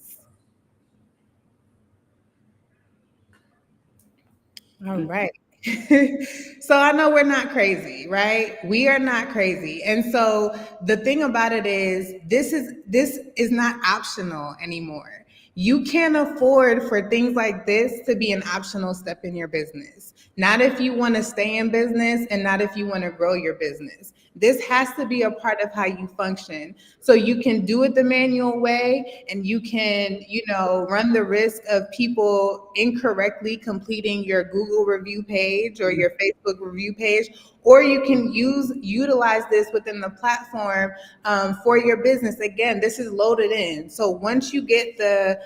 S1: All right. So I know we're not crazy, right? We are not crazy. And so the thing about it is this is not optional anymore. You can't afford for things like this to be an optional step in your business. Not if you want to stay in business and not if you want to grow your business. This has to be a part of how you function. So you can do it the manual way and you can, run the risk of people incorrectly completing your Google review page or your Facebook review page, or you can utilize this within the platform for your business. Again, this is loaded in. So once you get the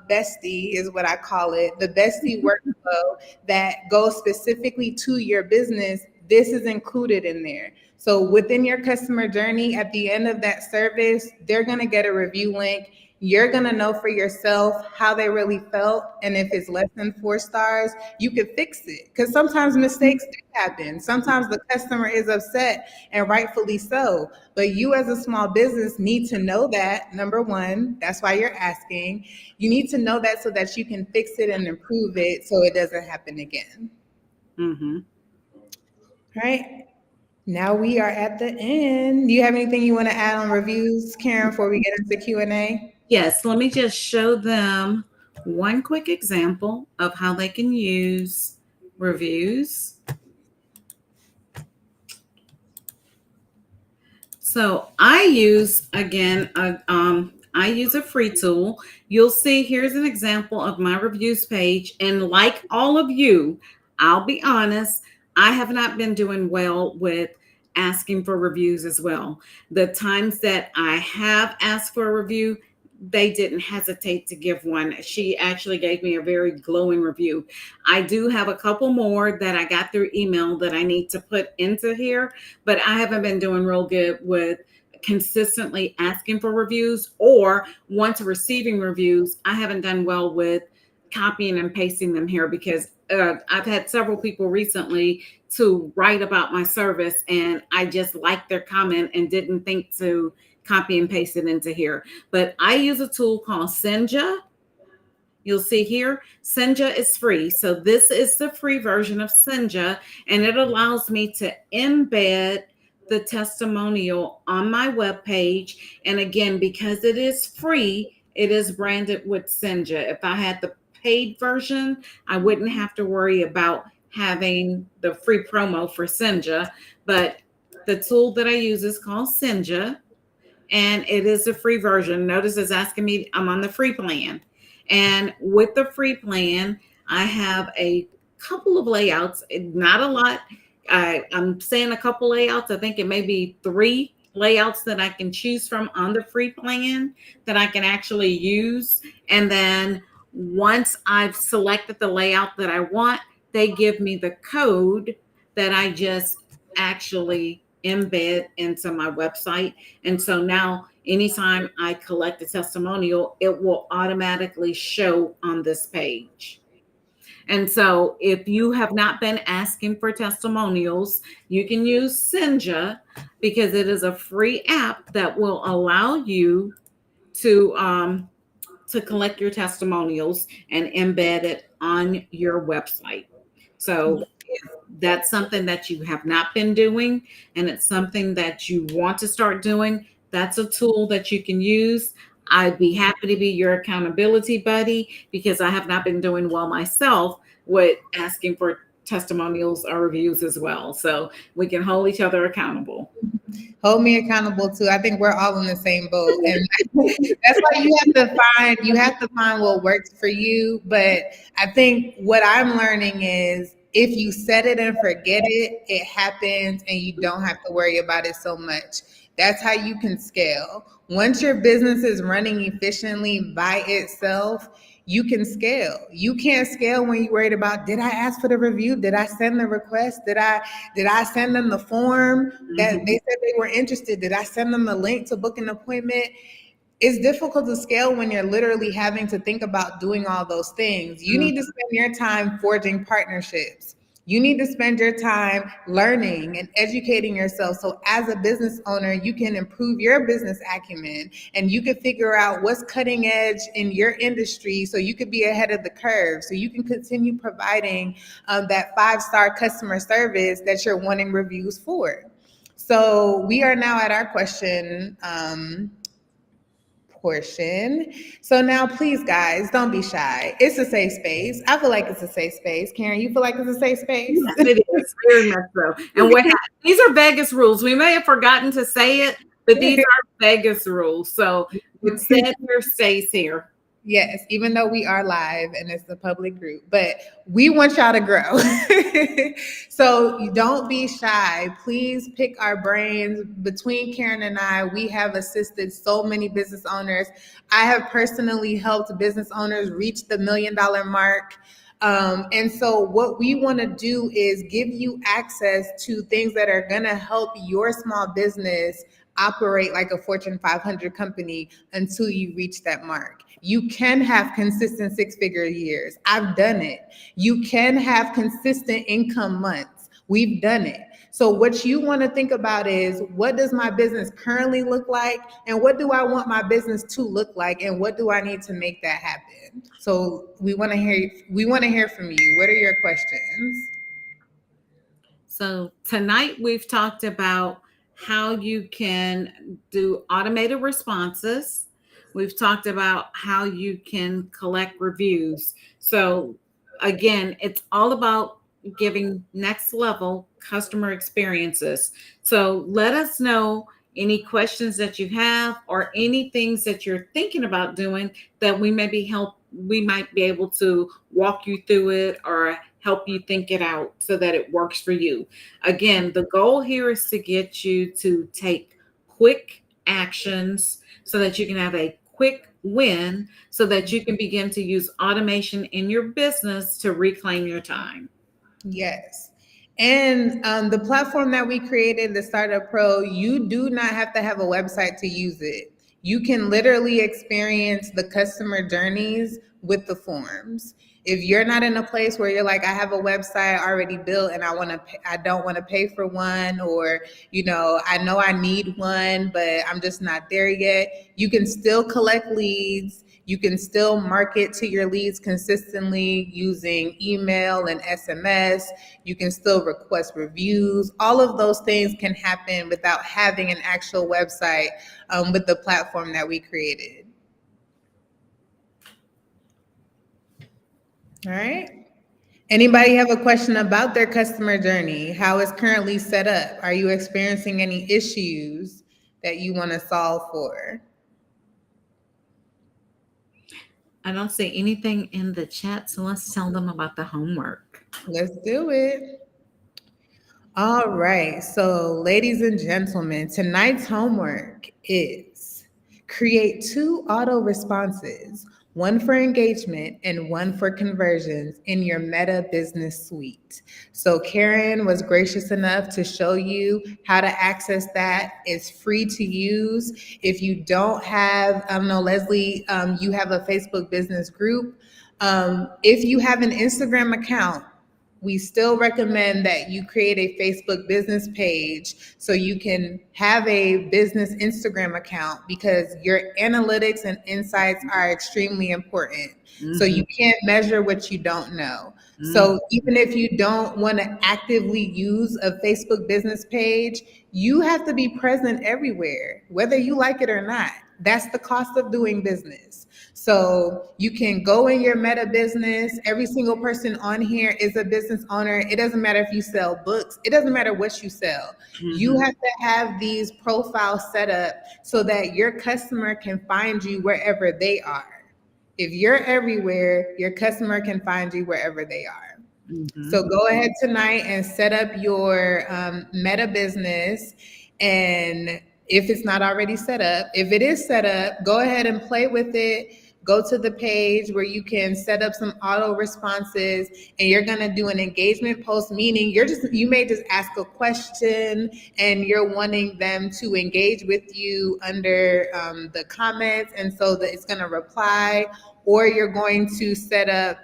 S1: bestie, is what I call it, the bestie workflow that goes specifically to your business, this is included in there. So within your customer journey, at the end of that service, they're going to get a review link. You're going to know for yourself how they really felt. And if it's less than 4 stars, you can fix it. Because sometimes mistakes do happen. Sometimes the customer is upset, and rightfully so. But you as a small business need to know that, number one. That's why you're asking. You need to know that so that you can fix it and improve it so it doesn't happen again.
S2: Mm-hmm.
S1: All right. Now we are at the end. Do you have anything you want to add on reviews, Karen, before we get into Q&A?
S2: Yes, let me just show them one quick example of how they can use reviews. So I use, again, I use a free tool. You'll see here's an example of my reviews page. And like all of you, I'll be honest, I have not been doing well with asking for reviews as well. The times that I have asked for a review, they didn't hesitate to give one. She actually gave me a very glowing review. I do have a couple more that I got through email that I need to put into here, but I haven't been doing real good with consistently asking for reviews, or once receiving reviews, I haven't done well with copying and pasting them here because I've had several people recently to write about my service and I just liked their comment and didn't think to copy and paste it into here. But I use a tool called Senja. You'll see here, Senja is free. So this is the free version of Senja, and it allows me to embed the testimonial on my webpage. And again, because it is free, it is branded with Senja. If I had the paid version, I wouldn't have to worry about having the free promo for Senja. But the tool that I use is called Senja, and it is a free version. Notice it's asking me, I'm on the free plan. And with the free plan, I have a couple of layouts, not a lot. I'm saying a couple layouts. I think it may be 3 layouts that I can choose from on the free plan that I can actually use. And then once I've selected the layout that I want, they give me the code that I just actually embed into my website. And so now anytime I collect a testimonial, it will automatically show on this page. And so if you have not been asking for testimonials, you can use Senja because it is a free app that will allow you to collect your testimonials and embed it on your website. So if that's something that you have not been doing and it's something that you want to start doing, that's a tool that you can use. I'd be happy to be your accountability buddy because I have not been doing well myself with asking for testimonials or reviews as well. So we can hold each other accountable.
S1: Hold me accountable too. I think we're all in the same boat. And that's why you have to find what works for you. But I think what I'm learning is if you set it and forget it, it happens and you don't have to worry about it so much. That's how you can scale. Once your business is running efficiently by itself, you can scale. You can't scale when you're worried about, did I ask for the review? Did I send the request? Did I send them the form that they said they were interested? Did I send them the link to book an appointment? It's difficult to scale when you're literally having to think about doing all those things. You need to spend your time forging partnerships. You need to spend your time learning and educating yourself. So as a business owner, you can improve your business acumen and you can figure out what's cutting edge in your industry so you could be ahead of the curve. So you can continue providing that 5-star customer service that you're wanting reviews for. So we are now at our question portion. So now, please, guys, don't be shy. It's a safe space. I feel like it's a safe space. Karen, you feel like it's a safe space?
S2: Yes, it is very much so. And these are Vegas rules. We may have forgotten to say it, but these are Vegas rules. So what's said here stays here.
S1: Yes, even though we are live and it's a public group, but we want y'all to grow. So don't be shy. Please pick our brains. Between Karen and I, we have assisted so many business owners. I have personally helped business owners reach the $1 million mark. And so what we want to do is give you access to things that are going to help your small business operate like a Fortune 500 company until you reach that mark. You can have consistent 6-figure years. I've done it. You can have consistent income months. We've done it. So what you want to think about is, what does my business currently look like? And what do I want my business to look like? And what do I need to make that happen? So we want to hear from you. What are your questions?
S2: So tonight we've talked about how you can do automated responses. We've talked about how you can collect reviews. So again, it's all about giving next level customer experiences. So let us know any questions that you have or any things that you're thinking about doing that we might be able to walk you through it or help you think it out so that it works for you. Again, the goal here is to get you to take quick actions so that you can have a quick win so that you can begin to use automation in your business to reclaim your time.
S1: Yes. And the platform that we created, the Startup Pro, you do not have to have a website to use it. You can literally experience the customer journeys with the forms. If you're not in a place where you're like, I have a website already built and I don't want to pay for one, or, I know I need one, but I'm just not there yet. You can still collect leads. You can still market to your leads consistently using email and SMS. You can still request reviews. All of those things can happen without having an actual website with the platform that we created. All right. Anybody have a question about their customer journey? How it's currently set up? Are you experiencing any issues that you want to solve for?
S2: I don't see anything in the chat, so let's tell them about the homework.
S1: Let's do it. All right. So, ladies and gentlemen, tonight's homework is create 2 auto responses, one for engagement and one for conversions in your Meta Business Suite. So Karen was gracious enough to show you how to access that. It's free to use. If you don't have, I don't know, Leslie, you have a Facebook business group. If you have an Instagram account, we still recommend that you create a Facebook business page so you can have a business Instagram account, because your analytics and insights are extremely important. Mm-hmm. So you can't measure what you don't know. Mm-hmm. So even if you don't want to actively use a Facebook business page, you have to be present everywhere, whether you like it or not. That's the cost of doing business. So you can go in your Meta business. Every single person on here is a business owner. It doesn't matter if you sell books. It doesn't matter what you sell. Mm-hmm. You have to have these profiles set up so that your customer can find you wherever they are. If you're everywhere, your customer can find you wherever they are. Mm-hmm. So go ahead tonight and set up your Meta business. And if it's not already set up, if it is set up, go ahead and play with it. Go to the page where you can set up some auto responses, and you're going to do an engagement post, meaning you may just ask a question and you're wanting them to engage with you under the comments. And so that it's going to reply, or you're going to set up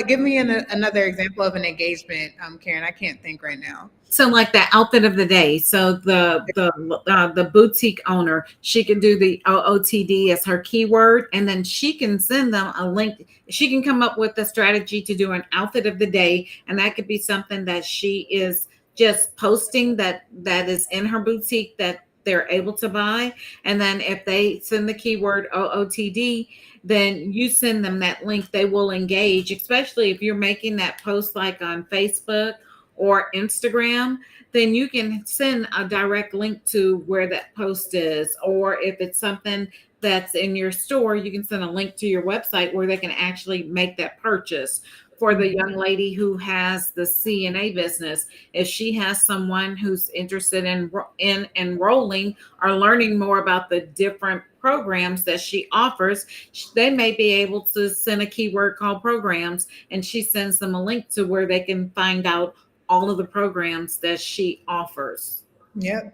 S1: give me another example of an engagement, Karen. I can't think right now.
S2: So like the outfit of the day. So the boutique owner, she can do the OOTD as her keyword, and then she can send them a link. She can come up with a strategy to do an outfit of the day, and that could be something that she is just posting that is in her boutique that they're able to buy. And then if they send the keyword OOTD, then you send them that link. They will engage, especially if you're making that post like on Facebook or Instagram, then you can send a direct link to where that post is. Or if it's something that's in your store, you can send a link to your website where they can actually make that purchase. For the young lady who has the CNA business, if she has someone who's interested in enrolling or learning more about the different programs that she offers, they may be able to send a keyword called programs, and she sends them a link to where they can find out all of the programs that she offers.
S1: Yep.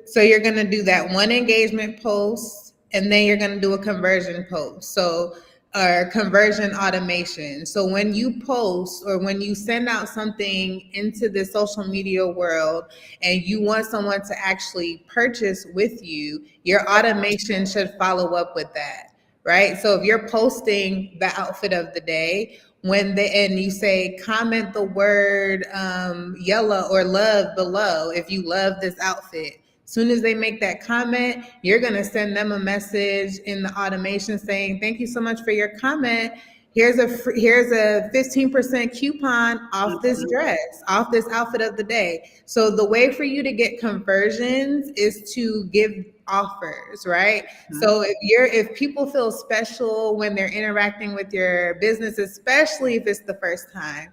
S1: So you're going to do that one engagement post, and then you're going to do a conversion post. So, or conversion automation. So when you post or when you send out something into the social media world and you want someone to actually purchase with you, your automation should follow up with that, right? So if you're posting the outfit of the day, and you say comment the word yellow or love below if you love this outfit. Soon as they make that comment, you're going to send them a message in the automation saying, thank you so much for your comment. Here's a 15% coupon off this dress, off this outfit of the day. So the way for you to get conversions is to give offers, right? So if people feel special when they're interacting with your business, especially if it's the first time,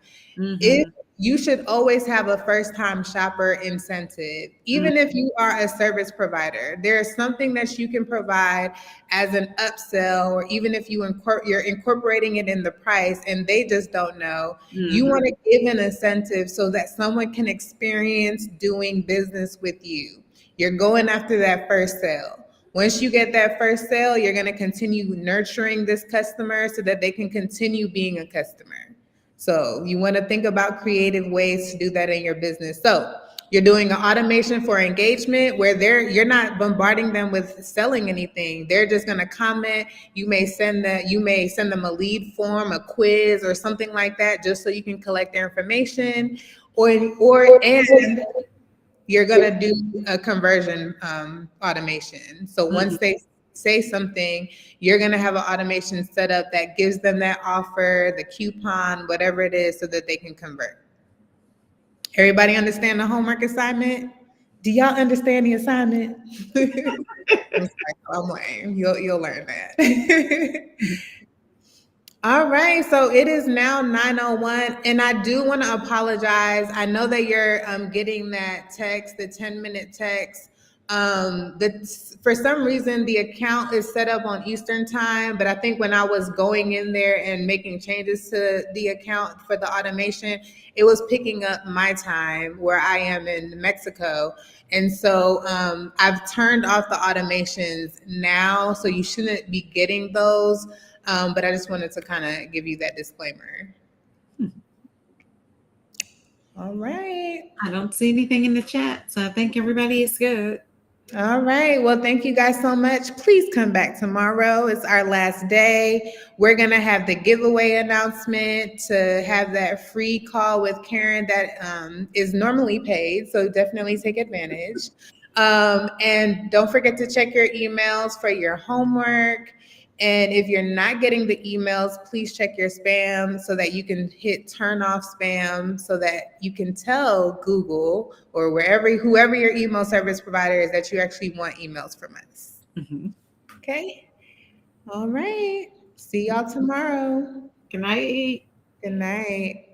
S1: you should always have a first-time shopper incentive. Even if you are a service provider, there's something that you can provide as an upsell, or even if you're incorporating it in the price and they just don't know, you want to give an incentive so that someone can experience doing business with you. You're going after that first sale. Once you get that first sale, you're going to continue nurturing this customer so that they can continue being a customer. So you want to think about creative ways to do that in your business. So you're doing an automation for engagement where you're not bombarding them with selling anything. They're just going to comment. You may send them a lead form, a quiz, or something like that, just so you can collect their information. And you're going to do a conversion automation. So once they say something, you're going to have an automation set up that gives them that offer, the coupon, whatever it is, so that they can convert. Everybody understand the homework assignment? Do y'all understand the assignment? I'm lame. You'll learn that. All right, so it is now 9:01, and I do want to apologize. I know that you're getting that text, the 10-minute text. For some reason, the account is set up on Eastern time, but I think when I was going in there and making changes to the account for the automation, it was picking up my time where I am in Mexico. And so I've turned off the automations now, so you shouldn't be getting those. But I just wanted to kind of give you that disclaimer. All right.
S2: I don't see anything in the chat, so I think everybody is good.
S1: All right. Well, thank you guys so much. Please come back tomorrow. It's our last day. We're going to have the giveaway announcement to have that free call with Karen that is normally paid. So definitely take advantage. And don't forget to check your emails for your homework. And if you're not getting the emails, please check your spam so that you can hit turn off spam so that you can tell Google or whoever your email service provider is that you actually want emails from us. Okay. All right. See y'all tomorrow.
S2: Good night.
S1: Good night.